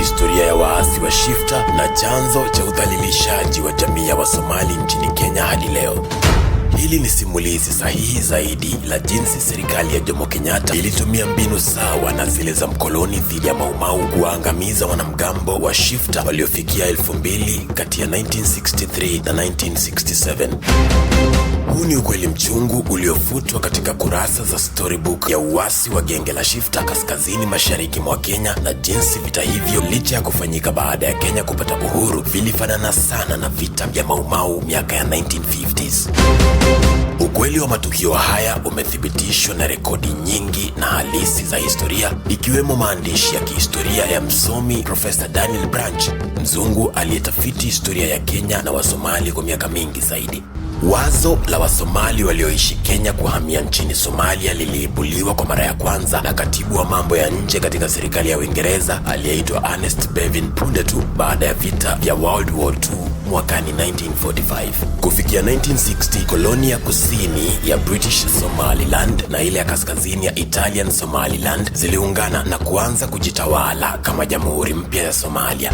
historia ya waasi wa Mashifta na chanzo cha udhalilishaji wa jamii ya Wasomali nchini Kenya hadi leo. Hili ni simulizi sahihi zaidi la jinsi serikali ya Jomo Kenyatta ilitumia mbinu sawa na zile za mkoloni dhidi ya Maumau kuwaangamiza wanamgambo wa Mashifta waliofikia 2000 kati ya 1963 na 1967. Huu ni ukweli mchungu uliofutwa katika kurasa za Storybook ya uasi wa genge la Mashifta kaskazini mashariki mwa Kenya, na jinsi vita hivyo, licha ya kufanyika baada ya Kenya kupata uhuru, vilifanana sana na vita vya Maumau miaka ya 1950s. Ukweli wa matukio haya umethibitishwa na rekodi nyingi na halisi za historia, ikiwemo maandishi ya kihistoria ya msomi Profesa Daniel Branch, mzungu aliyetafiti historia ya Kenya na Wasomali kwa miaka mingi zaidi. Wazo la Wasomali walioishi Kenya kuhamia nchini Somalia liliibuliwa kwa mara ya kwanza na katibu wa mambo ya nje katika serikali ya Uingereza aliyeitwa Ernest Bevin punde tu baada ya vita vya World War II mwakani 1945. Kufikia 1960, koloni ya kusini ya British Somaliland na ile ya kaskazini ya Italian Somaliland ziliungana na kuanza kujitawala kama jamhuri mpya ya Somalia.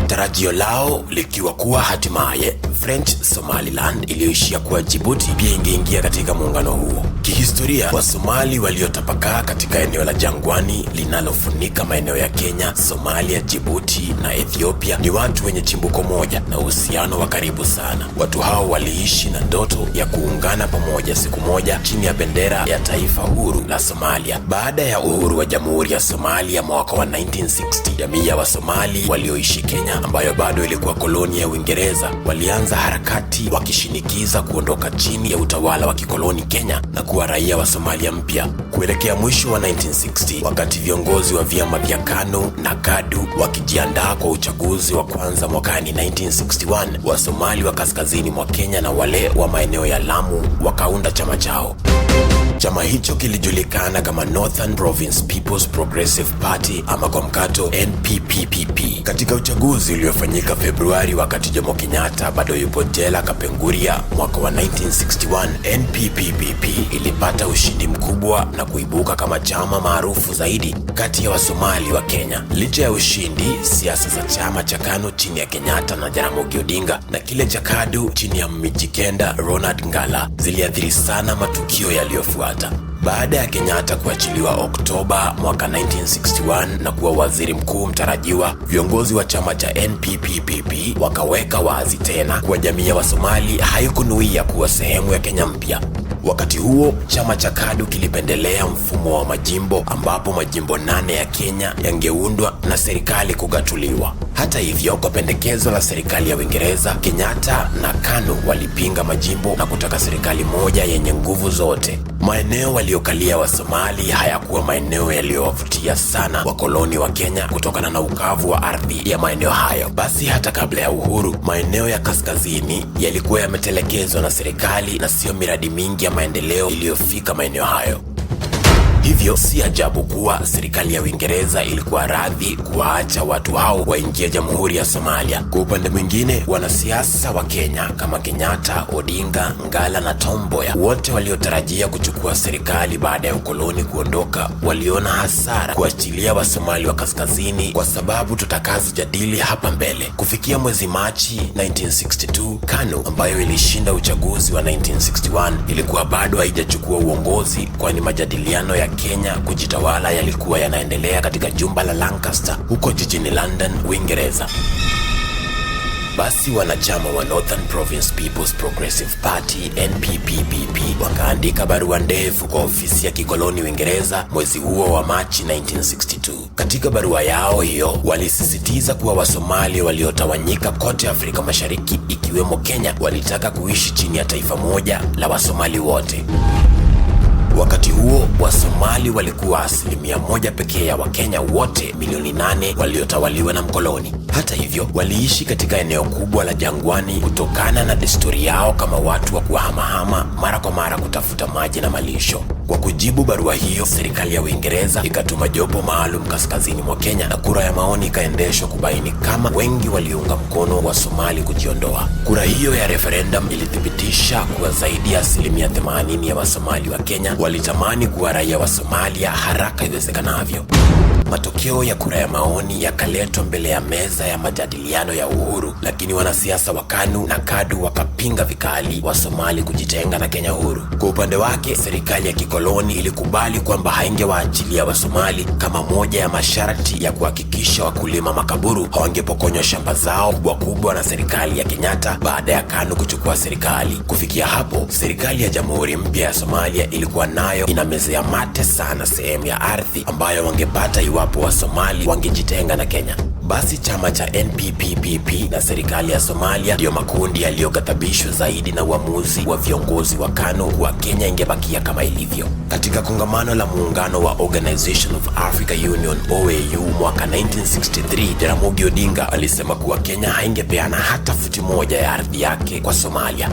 Tarajio lao likiwa kuwa hatimaye French Somaliland iliyoishia kuwa Djibouti pia ingeingia katika muungano huo. Kihistoria, Wasomali waliotapakaa katika eneo la jangwani linalofunika maeneo ya Kenya, Somalia, Djibouti na Ethiopia ni watu wenye chimbuko moja na uhusiano wa karibu sana. Watu hao waliishi na ndoto ya kuungana pamoja siku moja chini ya bendera ya taifa huru la Somalia. Baada ya uhuru wa Jamhuri ya Somalia mwaka wa 1960, jamii ya Wasomali walioishi Kenya, ambayo bado ilikuwa koloni ya Uingereza, walianza harakati wakishinikiza kuondoka chini ya utawala wa kikoloni Kenya na kuwa raia wa Somalia mpya. Kuelekea mwisho wa 1960, wakati viongozi wa vyama vya KANU na KADU wakijiandaa kwa uchaguzi wa kwanza mwakani 1961, Wasomali wa kaskazini mwa Kenya na wale wa maeneo ya Lamu wakaunda chama chao. Chama hicho kilijulikana kama Northern Province People's Progressive Party, ama kwa mkato NPPPP. Katika uchaguzi uliofanyika Februari wakati Jomo Kenyatta bado yupo jela Kapenguria mwaka wa 1961, NPPPP ilipata ushindi mkubwa na kuibuka kama chama maarufu zaidi kati ya Wasomali wa Kenya. Licha ya ushindi, siasa za chama cha KANU chini ya Kenyatta na Jaramogi Odinga na kile cha KADU chini ya Mijikenda Ronald Ngala ziliathiri sana matukio yaliyofuata. Baada ya Kenyatta kuachiliwa Oktoba mwaka 1961 na kuwa waziri mkuu mtarajiwa, viongozi wa chama cha NPPPP wakaweka wazi tena kuwa jamii ya Wasomali haikunuia kuwa sehemu ya Kenya mpya. Wakati huo, chama cha KADU kilipendelea mfumo wa majimbo, ambapo majimbo 8 ya Kenya yangeundwa na serikali kugatuliwa. Hata hivyo, kwa pendekezo la serikali ya Uingereza, Kenyatta na KANU walipinga majimbo na kutaka serikali moja yenye nguvu zote. Maeneo waliokalia Wasomali hayakuwa maeneo yaliyowavutia sana wakoloni wa Kenya kutokana na ukavu wa ardhi ya maeneo hayo. Basi hata kabla ya uhuru, maeneo ya kaskazini yalikuwa yametelekezwa na serikali na sio miradi mingi ya maendeleo iliyofika maeneo hayo. Hivyo si ajabu kuwa serikali ya Uingereza ilikuwa radhi kuwaacha watu hao waingie Jamhuri ya Somalia. Kwa upande mwingine, wanasiasa wa Kenya kama Kenyatta, Odinga, Ngala na Tom Mboya, wote waliotarajia kuchukua serikali baada ya ukoloni kuondoka, waliona hasara kuachilia Wasomali wa kaskazini kwa sababu tutakazojadili hapa mbele. Kufikia mwezi Machi 1962, KANU ambayo ilishinda uchaguzi wa 1961 ilikuwa bado haijachukua uongozi, kwani majadiliano ya Kenya kujitawala yalikuwa yanaendelea katika jumba la Lancaster huko jijini London, Uingereza. Basi wanachama wa Northern Province People's Progressive Party NPPPP wakaandika barua ndefu kwa ofisi ya kikoloni Uingereza mwezi huo wa Machi 1962. Katika barua yao hiyo, walisisitiza kuwa Wasomali waliotawanyika kote Afrika Mashariki ikiwemo Kenya walitaka kuishi chini ya taifa moja la Wasomali wote. Wakati huo, Wasomali walikuwa 1% pekee ya Wakenya wote milioni 8 waliotawaliwa na mkoloni. Hata hivyo, waliishi katika eneo kubwa la jangwani kutokana na desturi yao kama watu wa kuhamahama mara kwa mara kutafuta maji na malisho. Kwa kujibu barua hiyo, serikali ya Uingereza ikatuma jopo maalum kaskazini mwa Kenya na kura ya maoni ikaendeshwa kubaini kama wengi waliunga mkono wa Somali kujiondoa. Kura hiyo ya referendum ilithibitisha kuwa zaidi ya 80% ya Wasomali wa Kenya walitamani kuwa raia wa Somalia haraka iwezekanavyo. Matokeo ya kura ya maoni yakaletwa mbele ya meza ya majadiliano ya uhuru, lakini wanasiasa wa KANU na KADU wakapinga vikali Wasomali kujitenga na Kenya huru. Kwa upande wake, serikali ya kikoloni ilikubali kwamba haingewaachilia Wasomali kama moja ya masharti ya kuhakikisha wakulima makaburu hawangepokonywa shamba zao kubwa kubwa na serikali ya Kenyatta baada ya KANU kuchukua serikali. Kufikia hapo, serikali ya Jamhuri mpya ya Somalia ilikuwa nayo inamezea mate sana sehemu ya ardhi ambayo wangepata iwapo Wasomali wangejitenga na Kenya. Basi chama cha NPPPP na serikali ya Somalia ndiyo makundi yaliyoghadhabishwa zaidi na uamuzi wa viongozi wa KANU wa Kenya ingebakia kama ilivyo. Katika kongamano la muungano wa Organization of Africa Union OAU mwaka 1963, Jaramogi Odinga alisema kuwa Kenya haingepeana hata futi moja ya ardhi yake kwa Somalia.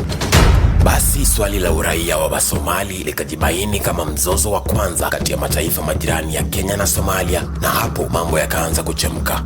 Basi swali la uraia wa Wasomali likajibaini kama mzozo wa kwanza kati ya mataifa majirani ya Kenya na Somalia, na hapo mambo yakaanza kuchemka.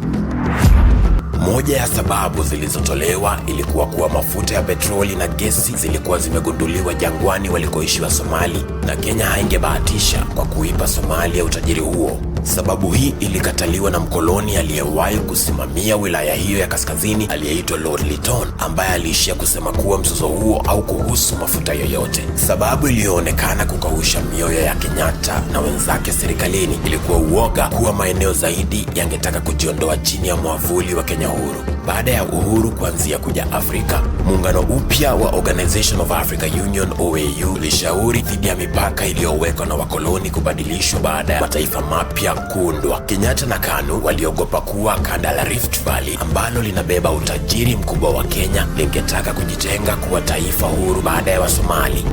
Moja ya sababu zilizotolewa ilikuwa kuwa mafuta ya petroli na gesi zilikuwa zimegunduliwa jangwani walikoishi Wasomali, na Kenya haingebahatisha kwa kuipa Somalia utajiri huo. Sababu hii ilikataliwa na mkoloni aliyewahi kusimamia wilaya hiyo ya kaskazini aliyeitwa Lord Lytton, ambaye aliishia kusema kuwa mzozo huo au kuhusu mafuta yoyote. Sababu iliyoonekana kukausha mioyo ya Kenyatta na wenzake serikalini ilikuwa uoga kuwa maeneo zaidi yangetaka kujiondoa chini ya mwavuli wa Kenya huru. Baada ya uhuru kuanzia kuja Afrika, muungano upya wa Organization of Africa Union OAU ulishauri dhidi ya mipaka iliyowekwa na wakoloni kubadilishwa baada ya mataifa mapya kuundwa. Kenyatta na KANU waliogopa kuwa kanda la Rift Valley ambalo linabeba utajiri mkubwa wa Kenya lingetaka kujitenga kuwa taifa huru baada ya Wasomali.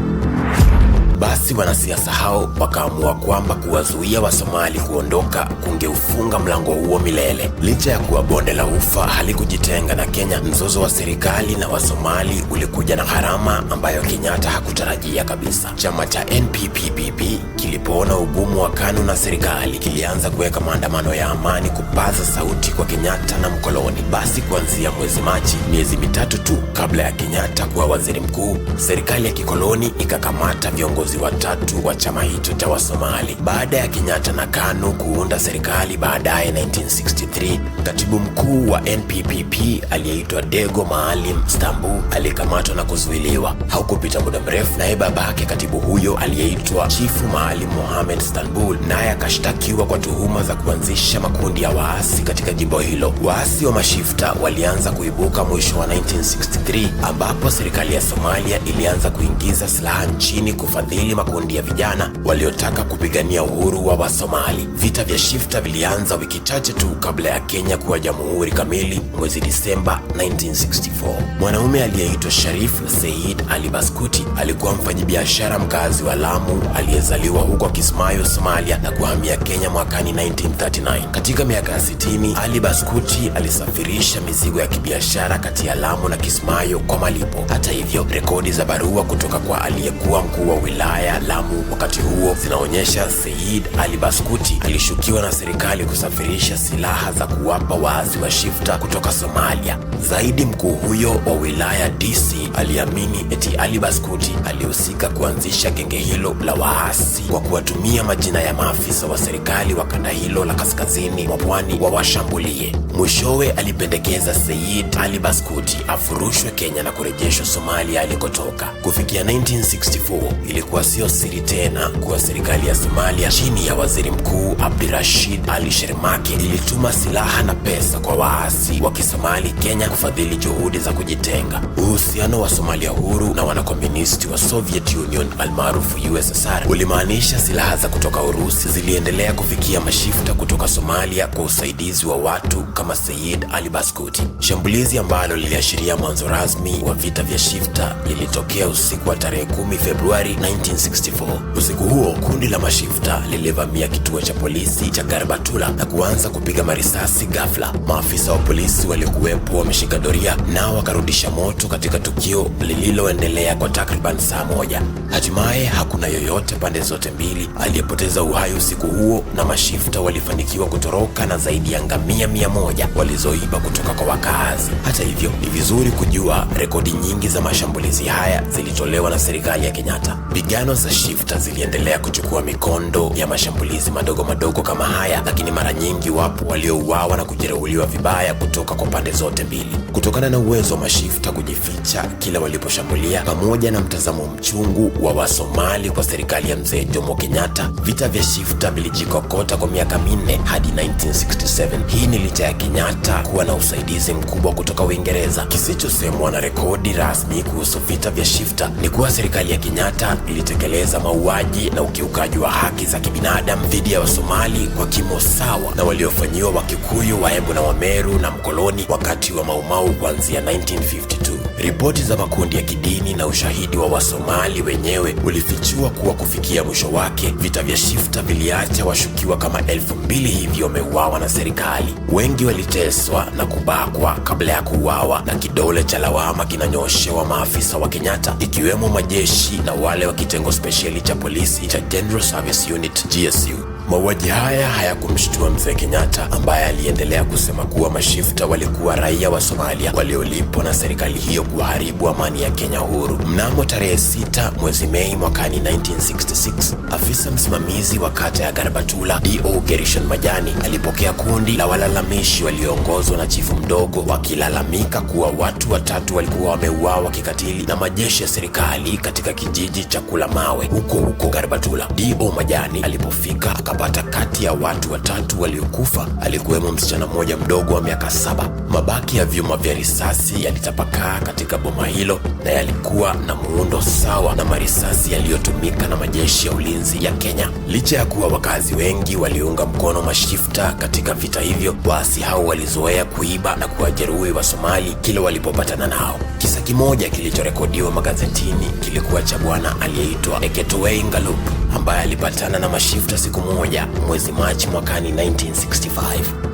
Basi wanasiasa hao wakaamua kwamba kuwazuia Wasomali kuondoka kungeufunga mlango huo milele. Licha ya kuwa bonde la ufa halikujitenga na Kenya, mzozo wa serikali na Wasomali ulikuja na gharama ambayo Kenyatta hakutarajia kabisa. Chama cha NPPPP kilipoona ugumu wa KANU na serikali kilianza kuweka maandamano ya amani kupaza sauti kwa Kenyatta na mkoloni. Basi kuanzia mwezi Machi, miezi mitatu tu kabla ya Kenyatta kuwa waziri mkuu, serikali ya kikoloni ikakamata viongozi watatu wa chama hicho cha Wasomali. Baada ya Kenyatta na KANU kuunda serikali baadaye 1963, katibu mkuu wa NPPP aliyeitwa Dego Maalim Stambu alikamatwa na kuzuiliwa. Haukupita muda mrefu, naye babake katibu huyo aliyeitwa Chifu Maalim Mohamed Stanbul naye akashtakiwa kwa tuhuma za kuanzisha makundi ya waasi katika jimbo hilo. Waasi wa Mashifta walianza kuibuka mwisho wa 1963, ambapo serikali ya Somalia ilianza kuingiza silaha nchini kufadhili makundi ya vijana waliotaka kupigania uhuru wa Wasomali. Vita vya Shifta vilianza wiki chache tu kabla ya Kenya kuwa jamhuri kamili mwezi Disemba 1964. Mwanaume aliyeitwa Sharif Said Ali Baskuti alikuwa mfanyabiashara mkazi wa Lamu aliyezaliwa huko Kismayo, Somalia na kuhamia Kenya mwakani 1939. Katika miaka ya 60, Ali Baskuti alisafirisha mizigo ya kibiashara kati ya Lamu na Kismayo kwa malipo. Hata hivyo, rekodi za barua kutoka kwa aliyekuwa mkuu wa wilaya Lamu wakati huo zinaonyesha Said Ali Baskuti alishukiwa na serikali kusafirisha silaha za kuwapa waasi wa Shifta kutoka Somalia. Zaidi, mkuu huyo wa wilaya DC aliamini eti Ali Baskuti alihusika kuanzisha genge hilo la waasi kwa kuwatumia majina ya maafisa wa serikali wa kanda hilo la kaskazini mwa pwani wawashambulie. Mwishowe alipendekeza Said Ali Baskuti afurushwe Kenya na kurejeshwa Somalia alikotoka. Kufikia 1964, ilikuwa sio siri tena kuwa serikali ya Somalia chini ya waziri mkuu Abdirashid Ali Shermake ilituma silaha na pesa kwa waasi wa Kisomali Kenya kufadhili juhudi za kujitenga. Uhusiano wa Somalia huru na wanakomunisti wa Soviet Union almaarufu USSR ulimaanisha silaha za kutoka Urusi ziliendelea kufikia Mashifta kutoka Somalia kwa usaidizi wa watu kama Said Ali Baskuti. Shambulizi ambalo liliashiria mwanzo rasmi wa vita vya Shifta lilitokea usiku wa tarehe 10 Februari 1964. Usiku huo kundi la Mashifta lilivamia kituo cha polisi cha Garbatula na kuanza kupiga marisasi ghafla. Maafisa wa polisi waliokuwepo wameshika doria nao wakarudisha moto katika tukio lililoendelea kwa takriban saa moja. Hatimaye hakuna yoyote pande zote mbili aliyepoteza uhai usiku huo, na Mashifta walifanikiwa kutoroka na zaidi ya ngamia 100 walizoiba kutoka kwa wakazi. Hata hivyo, ni vizuri kujua rekodi nyingi za mashambulizi haya zilitolewa na serikali ya Kenyatta. Mapigano za Shifta ziliendelea kuchukua mikondo ya mashambulizi madogo madogo kama haya, lakini mara nyingi wapo waliouawa na kujeruhiwa vibaya kutoka kwa pande zote mbili. Kutokana na uwezo wa Mashifta kujificha kila waliposhambulia, pamoja na mtazamo mchungu wa Wasomali kwa serikali ya mzee Jomo Kenyatta, vita vya Shifta vilijikokota kwa miaka 4 hadi 1967. Hii ni licha ya Kenyatta kuwa na usaidizi mkubwa kutoka Uingereza. Kisichosemwa na rekodi rasmi kuhusu vita vya Shifta ni kuwa serikali ya Kenyatta ilitekeleza mauaji na ukiukaji wa haki za kibinadamu dhidi ya Wasomali kwa kimo sawa na waliofanyiwa Wakikuyu, Waembu na Wameru na mkoloni wakati wa Maumau kuanzia 1952. Ripoti za makundi ya kidini na ushahidi wa Wasomali wenyewe ulifichua kuwa kufikia mwisho wake, vita vya Shifta viliacha washukiwa kama 2000 hivi wameuawa na serikali. Wengi waliteswa na kubakwa kabla ya kuuawa, na kidole cha lawama kinanyoshewa maafisa wa Kenyatta, ikiwemo majeshi na wale wa kitengo spesheli cha polisi cha General Service Unit GSU. Mauaji haya hayakumshtua mzee Kenyatta, ambaye aliendelea kusema kuwa Mashifta walikuwa raia wa Somalia waliolipwa na serikali hiyo kuharibu amani ya Kenya huru. Mnamo tarehe 6 mwezi Mei mwakani 1966, afisa msimamizi wa kata ya Garbatula D.O. Gerishon Majani alipokea kundi la walalamishi walioongozwa na chifu mdogo wakilalamika kuwa watu 3 walikuwa wameuawa kikatili na majeshi ya serikali katika kijiji cha Kulamawe huko Garbatula. D.O. Majani alipofika akapata kati ya watu 3 waliokufa alikuwemo msichana mmoja mdogo wa miaka 7. Mabaki ya vyuma vya risasi yalitapakaa katika boma hilo na yalikuwa na muundo sawa na marisasi yaliyotumika na majeshi ya ulinzi ya Kenya. Licha ya kuwa wakazi wengi waliunga mkono Mashifta katika vita hivyo, waasi hao walizoea kuiba na kuwajeruhi Wasomali kila walipopatana nao. Kisa kimoja kilichorekodiwa magazetini kilikuwa cha bwana aliyeitwa Eketowei Ngalup, ambaye alipatana na Mashifta siku moja mwezi Machi mwakani 1965.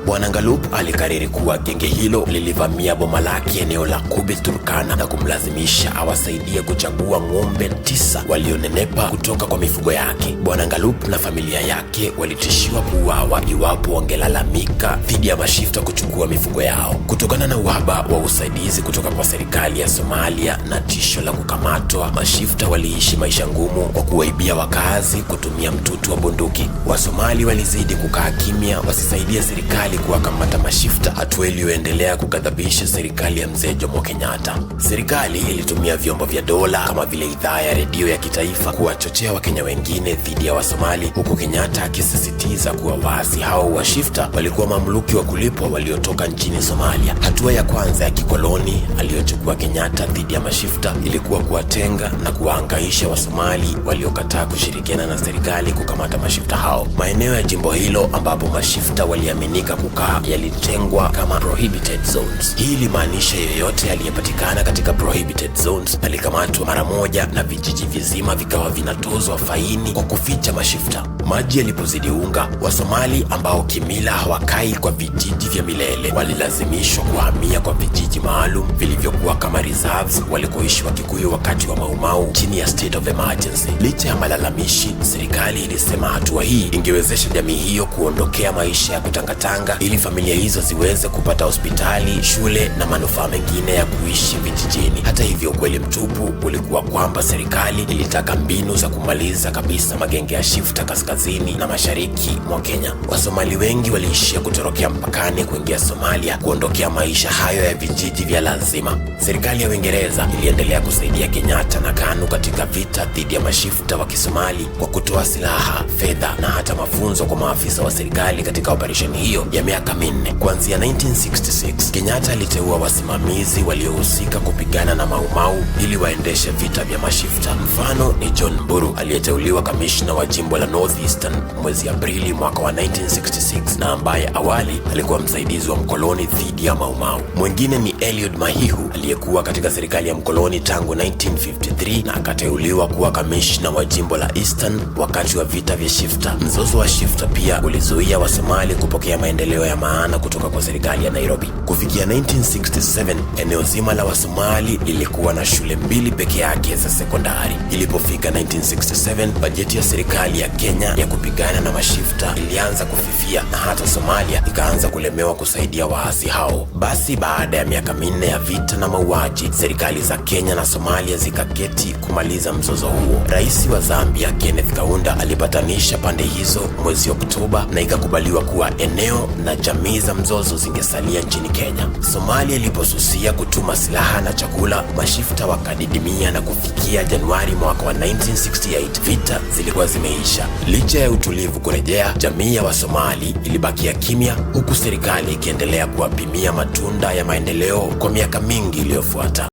Bwana Ngalup alikariri kuwa genge hilo lilivamia boma lake eneo la Kubi, Turkana, na kumlazimisha awasaidie kuchagua ng'ombe 9 walionenepa kutoka kwa mifugo yake. Bwana Ngalup na familia yake walitishiwa kuuawa iwapo wangelalamika dhidi ya Mashifta kuchukua mifugo yao. Kutokana na uhaba wa usaidizi kutoka kwa serikali ya Somalia na tisho la kukamatwa, Mashifta waliishi maisha ngumu kwa kuwaibia wakazi kutumia mtutu wa bunduki. Wasomali walizidi kukaa kimya wasisaidie serikali kuwakamata Mashifta, hatua iliyoendelea kughadhabisha serikali ya mzee Jomo Kenyatta. Serikali ilitumia vyombo vya dola kama vile idhaa ya redio ya kitaifa kuwachochea Wakenya wengine dhidi ya Wasomali, huku Kenyatta akisisitiza kuwa waasi hao wa Shifta walikuwa mamluki wa kulipwa waliotoka nchini Somalia. Hatua ya kwanza ya kikoloni aliyochukua Kenyatta dhidi ya Mashifta ilikuwa kuwatenga na kuwahangaisha Wasomali waliokataa kushirikiana na serikali kukamata Mashifta hao. Maeneo ya jimbo hilo ambapo Mashifta waliaminika kukaa yalitengwa kama prohibited zones. Hii ilimaanisha yeyote aliyepatikana katika prohibited zones alikamatwa mara moja na vijiji vizima vikawa vinatozwa faini kwa kuficha Mashifta. Maji yalipozidi unga, Wasomali ambao kimila hawakai kwa vijiji vya milele walilazimishwa kuhamia kwa vijiji maalum vilivyokuwa kama reserves walikoishi Wakikuyu wakati wa Maumau chini ya state of emergency. Licha ya malalamishi, serikali ilisema hatua hii ingewezesha jamii hiyo kuondokea maisha ya kutangatanga ili familia hizo ziweze kupata hospitali, shule na manufaa mengine ya kuishi vijijini. Hata hivyo, ukweli mtupu ulikuwa kwamba serikali ilitaka mbinu za kumaliza kabisa magenge ya Shifta kaskazini na mashariki mwa Kenya. Wasomali wengi waliishia kutorokea mpakani kuingia Somalia kuondokea maisha hayo ya vijiji vya lazima. Serikali ya Uingereza iliendelea kusaidia Kenyatta na KANU katika vita dhidi ya Mashifta wa Kisomali kwa kutoa silaha, fedha na hata mafunzo kwa maafisa wa serikali katika operesheni hiyo ya miaka 4. Kuanzia 1966, Kenyatta aliteua wasimamizi waliohusika kupigana na Maumau ili waendeshe vita vya Mashifta. Mfano ni John Mburu aliyeteuliwa kamishna wa jimbo la North Eastern mwezi Aprili mwaka wa 1966 na ambaye awali alikuwa msaidizi wa mkoloni dhidi ya Maumau. Mwingine ni Eliud Mahihu aliyekuwa katika serikali ya mkoloni tangu 1953 na akateuliwa kuwa kamishna wa jimbo la Eastern wakati wa vita vya Shifta. Mzozo wa Shifta pia ulizuia Wasomali kupokea maendeleo ya maana kutoka kwa serikali ya Nairobi. Kufikia 1967, eneo zima la Wasomali lilikuwa na shule 2 peke yake za sekondari. Ilipofika 1967, bajeti ya serikali ya Kenya Kenya ya kupigana na Mashifta ilianza kufifia na hata Somalia ikaanza kulemewa kusaidia waasi hao. Basi baada ya miaka 4 ya vita na mauaji, serikali za Kenya na Somalia zikaketi kumaliza mzozo huo. Rais wa Zambia Kenneth Kaunda alipatanisha pande hizo mwezi Oktoba na ikakubaliwa kuwa eneo na jamii za mzozo zingesalia nchini Kenya. Somalia iliposusia kutuma silaha na chakula, Mashifta wakadidimia na kufikia Januari mwaka wa 1968 vita zilikuwa zimeisha. Licha ya utulivu kurejea, jamii ya Wasomali ilibakia kimya, huku serikali ikiendelea kuwapimia matunda ya maendeleo kwa miaka mingi iliyofuata.